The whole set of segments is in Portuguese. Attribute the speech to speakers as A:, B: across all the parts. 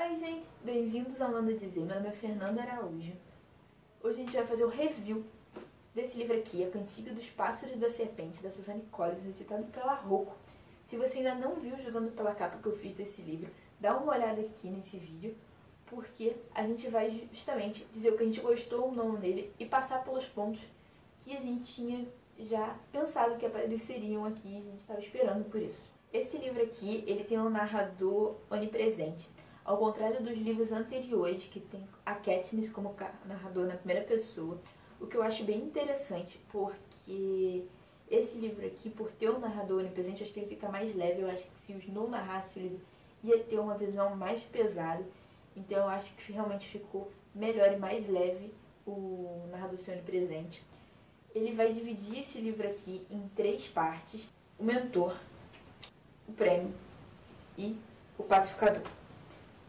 A: Oi gente, bem-vindos ao Nando Dizer, meu nome é Fernanda Araújo. Hoje a gente vai fazer o review desse livro aqui, A Cantiga dos Pássaros e da Serpente, da Suzanne Collins, editado pela Rocco. Se você ainda não viu jogando pela capa que eu fiz desse livro, dá uma olhada aqui nesse vídeo, porque a gente vai justamente dizer o que a gente gostou ou não nele e passar pelos pontos que a gente tinha já pensado que apareceriam aqui e a gente estava esperando por isso. Esse livro aqui, ele tem um narrador onipresente. Ao contrário dos livros anteriores, que tem a Katniss como narrador na primeira pessoa, o que eu acho bem interessante, porque esse livro aqui, por ter um narrador onipresente, eu acho que ele fica mais leve. Eu acho que se o Snow narrasse o livro, ia ter uma visão mais pesada. Então eu acho que realmente ficou melhor e mais leve o narrador ser onipresente. Ele vai dividir esse livro aqui em 3 partes: o mentor, o prêmio e o pacificador.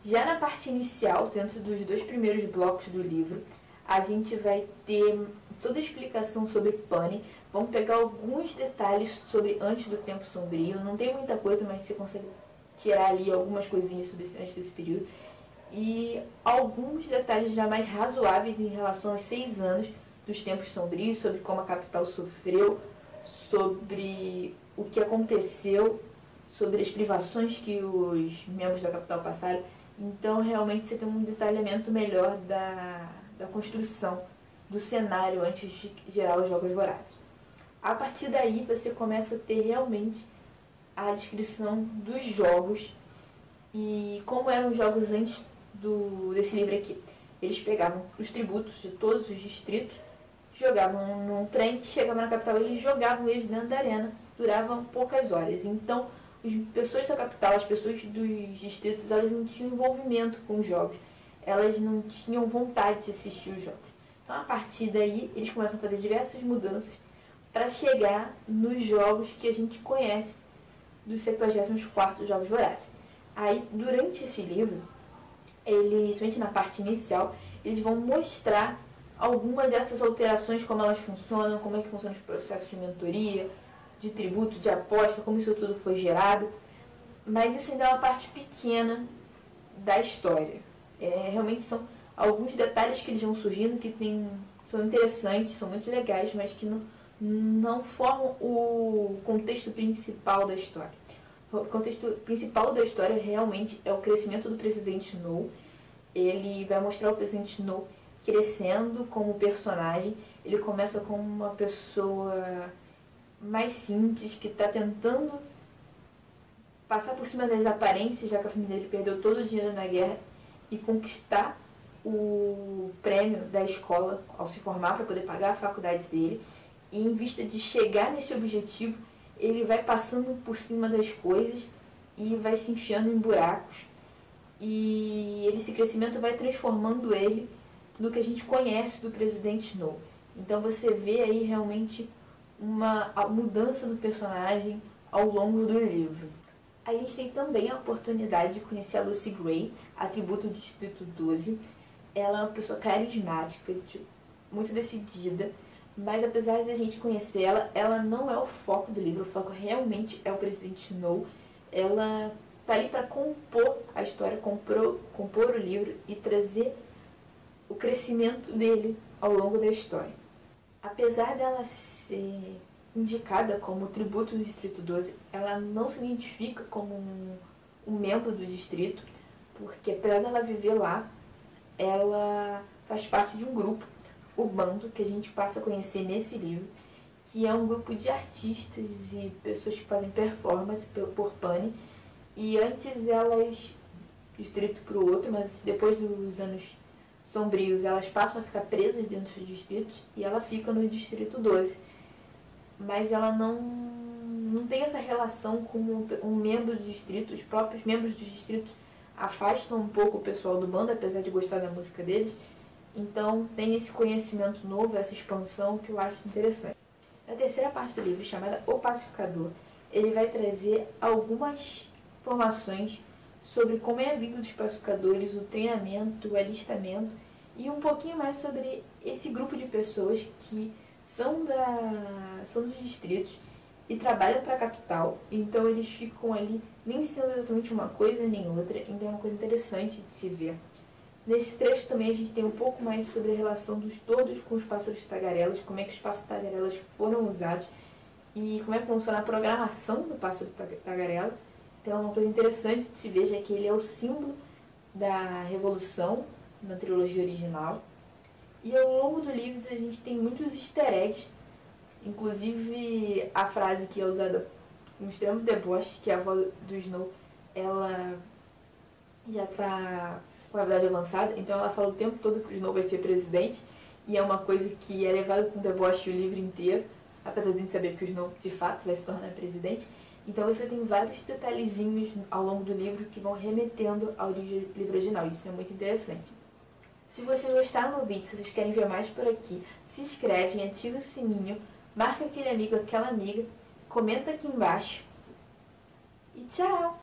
A: Já na parte inicial, dentro dos 2 primeiros blocos do livro, a gente vai ter toda a explicação sobre Pani. Vamos pegar alguns detalhes sobre Antes do Tempo Sombrio. Não tem muita coisa, mas você consegue tirar ali algumas coisinhas sobre antes desse período. E alguns detalhes já mais razoáveis em relação aos 6 anos dos Tempos Sombrios, sobre como a capital sofreu, sobre o que aconteceu, sobre as privações que os membros da capital passaram. Então realmente você tem um detalhamento melhor da construção do cenário antes de gerar os Jogos Vorazes. A partir daí você começa a ter realmente a descrição dos jogos e como eram os jogos antes desse livro aqui. Eles pegavam os tributos de todos os distritos, jogavam num trem, chegavam na capital, eles jogavam eles dentro da arena, duravam poucas horas. Então as pessoas da capital, as pessoas dos distritos, elas não tinham envolvimento com os jogos. Elas não tinham vontade de assistir os jogos. Então, a partir daí, eles começam a fazer diversas mudanças para chegar nos jogos que a gente conhece dos 74º Jogos Vorazes. Aí, durante esse livro, principalmente na parte inicial, eles vão mostrar algumas dessas alterações, como elas funcionam, como é que funcionam os processos de mentoria, de tributo, de aposta, como isso tudo foi gerado. Mas isso ainda é uma parte pequena da história. Realmente são alguns detalhes que eles vão surgindo que são interessantes, são muito legais, mas que não formam o contexto principal da história. O contexto principal da história realmente é o crescimento do Presidente Snow. Ele vai mostrar o Presidente Snow crescendo como personagem. Ele começa como uma pessoa mais simples, que está tentando passar por cima das aparências, já que a família dele perdeu todo o dinheiro na guerra, e conquistar o prêmio da escola ao se formar para poder pagar a faculdade dele. E em vista de chegar nesse objetivo, ele vai passando por cima das coisas e vai se enfiando em buracos. E esse crescimento vai transformando ele no que a gente conhece do Presidente Snow. Então você vê aí realmente uma mudança do personagem ao longo do livro. A gente tem também a oportunidade de conhecer a Lucy Gray, atributo do Distrito 12. Ela é uma pessoa carismática, muito decidida, mas apesar de a gente conhecer ela não é o foco do livro. O foco realmente é o Presidente Snow. Ela tá ali para compor a história, compor o livro e trazer o crescimento dele ao longo da história. Apesar dela ser indicada como tributo do Distrito 12, ela não se identifica como um membro do distrito, porque apesar dela viver lá, ela faz parte de um grupo, o Bando, que a gente passa a conhecer nesse livro, que é um grupo de artistas e pessoas que fazem performance por Pani. E antes elas, distrito para o outro, mas depois dos anos sombrios, elas passam a ficar presas dentro dos distritos e ela fica no Distrito 12. Mas ela não tem essa relação com um membro do distrito. Os próprios membros dos distritos afastam um pouco o pessoal do bando, apesar de gostar da música deles. Então tem esse conhecimento novo, essa expansão que eu acho interessante. Na terceira parte do livro, chamada O Pacificador, ele vai trazer algumas informações sobre como é a vida dos pacificadores, o treinamento, o alistamento e um pouquinho mais sobre esse grupo de pessoas que são dos distritos e trabalham para a capital, então eles ficam ali nem sendo exatamente uma coisa nem outra, então é uma coisa interessante de se ver. Nesse trecho também a gente tem um pouco mais sobre a relação dos todos com os pássaros tagarelas, como é que os pássaros tagarelas foram usados e como é que funciona a programação do pássaro tagarela. Então é uma coisa interessante de se ver, já que ele é o símbolo da revolução na trilogia original. E ao longo do livro a gente tem muitos easter eggs, inclusive a frase que é usada no extremo deboche, que é a avó do Snow, ela já está com a idade avançada, então ela fala o tempo todo que o Snow vai ser presidente, e é uma coisa que é levada com deboche o livro inteiro, apesar de a gente saber que o Snow de fato vai se tornar presidente. Então você tem vários detalhezinhos ao longo do livro que vão remetendo ao livro original, isso é muito interessante. Se vocês gostaram do vídeo, se vocês querem ver mais por aqui, se inscrevem, ativa o sininho, marca aquele amigo, aquela amiga, comenta aqui embaixo e tchau!